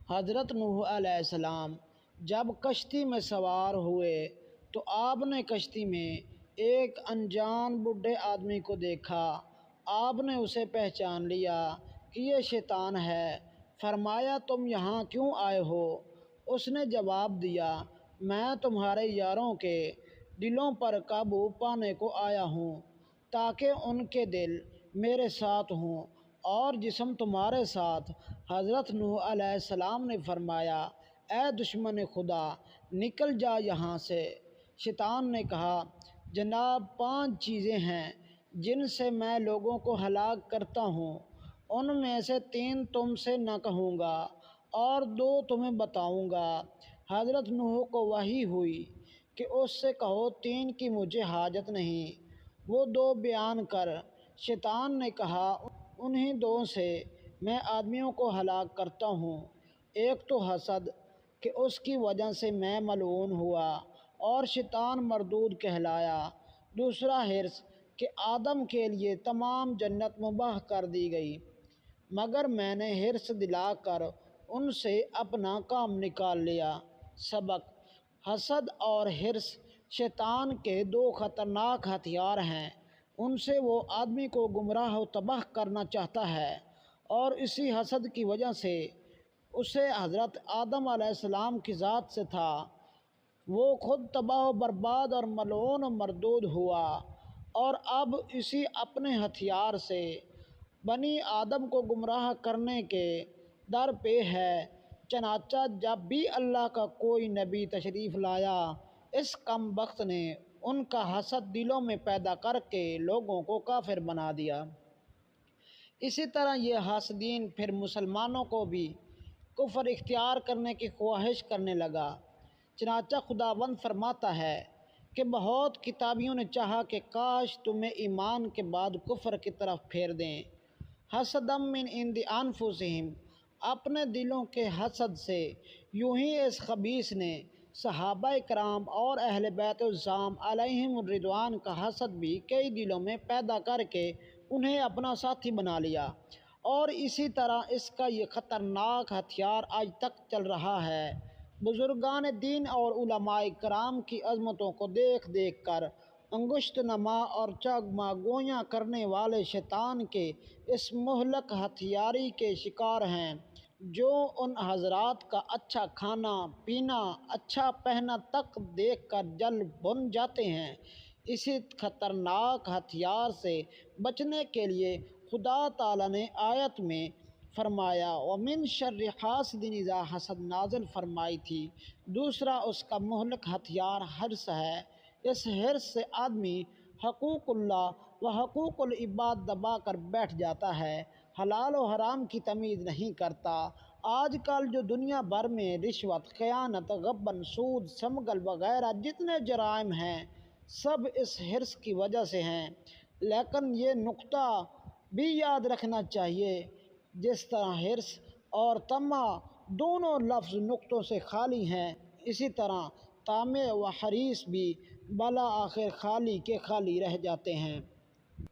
حضرت نوح علیہ السلام جب کشتی میں سوار ہوئے تو آپ نے کشتی میں ایک انجان بوڑھے آدمی کو دیکھا۔ آپ نے اسے پہچان لیا کہ یہ شیطان ہے۔ فرمایا تم یہاں کیوں آئے ہو؟ اس نے جواب دیا میں تمہارے یاروں کے دلوں پر قابو پانے کو آیا ہوں تاکہ ان کے دل میرے ساتھ ہوں اور جسم تمہارے ساتھ۔ حضرت نوح علیہ السلام نے فرمایا اے دشمن خدا نکل جا یہاں سے۔ شیطان نے کہا جناب 5 چیزیں ہیں جن سے میں لوگوں کو ہلاک کرتا ہوں، ان میں سے 3 تم سے نہ کہوں گا اور 2 تمہیں بتاؤں گا۔ حضرت نوح کو وحی ہوئی کہ اس سے کہو 3 کی مجھے حاجت نہیں، وہ 2 بیان کر۔ شیطان نے کہا انہی 2 سے میں آدمیوں کو ہلاک کرتا ہوں، ایک تو حسد کہ اس کی وجہ سے میں ملعون ہوا اور شیطان مردود کہلایا، دوسرا حرص کہ آدم کے لیے تمام جنت مباح کر دی گئی مگر میں نے حرص دلا کر ان سے اپنا کام نکال لیا۔ سبق: حسد اور حرص شیطان کے 2 خطرناک ہتھیار ہیں، ان سے وہ آدمی کو گمراہ و تباہ کرنا چاہتا ہے اور اسی حسد کی وجہ سے اسے حضرت آدم علیہ السلام کی ذات سے تھا، وہ خود تباہ و برباد اور ملعون و مردود ہوا اور اب اسی اپنے ہتھیار سے بنی آدم کو گمراہ کرنے کے در پہ ہے۔ چنانچہ جب بھی اللہ کا کوئی نبی تشریف لایا اس کم بخت نے ان کا حسد دلوں میں پیدا کر کے لوگوں کو کافر بنا دیا۔ اسی طرح یہ حاسدین پھر مسلمانوں کو بھی کفر اختیار کرنے کی خواہش کرنے لگا۔ چنانچہ خداوند فرماتا ہے کہ بہت کتابیوں نے چاہا کہ کاش تمہیں ایمان کے بعد کفر کی طرف پھیر دیں۔ حسدا من عند انفسہم، اپنے دلوں کے حسد سے۔ یوں ہی اس خبیث نے صحابہ کرام اور اہل بیت الظام علیہم الرضوان کا حسد بھی کئی دلوں میں پیدا کر کے انہیں اپنا ساتھی بنا لیا اور اسی طرح اس کا یہ خطرناک ہتھیار آج تک چل رہا ہے۔ بزرگان دین اور علماء کرام کی عظمتوں کو دیکھ دیکھ کر انگشت نما اور چگما گویاں کرنے والے شیطان کے اس مہلک ہتھیاری کے شکار ہیں جو ان حضرات کا اچھا کھانا پینا اچھا پہنا تک دیکھ کر جل بھن جاتے ہیں۔ اسی خطرناک ہتھیار سے بچنے کے لیے خدا تعالیٰ نے آیت میں فرمایا وَمِن شَرِّ حَاسِدٍ اِذَا حَسَدَ نازل فرمائی تھی۔ دوسرا اس کا مہلک ہتھیار حرص ہے۔ اس حرص سے آدمی حقوق اللہ و حقوق العباد دبا کر بیٹھ جاتا ہے، حلال و حرام کی تمیز نہیں کرتا۔ آج کل جو دنیا بھر میں رشوت، خیانت، غبن، سود، سمگل وغیرہ جتنے جرائم ہیں سب اس حرص کی وجہ سے ہیں، لیکن یہ نقطہ بھی یاد رکھنا چاہیے جس طرح حرص اور طمع دونوں لفظ نقطوں سے خالی ہیں اسی طرح طامع و حریص بھی بالآخر خالی کے خالی رہ جاتے ہیں۔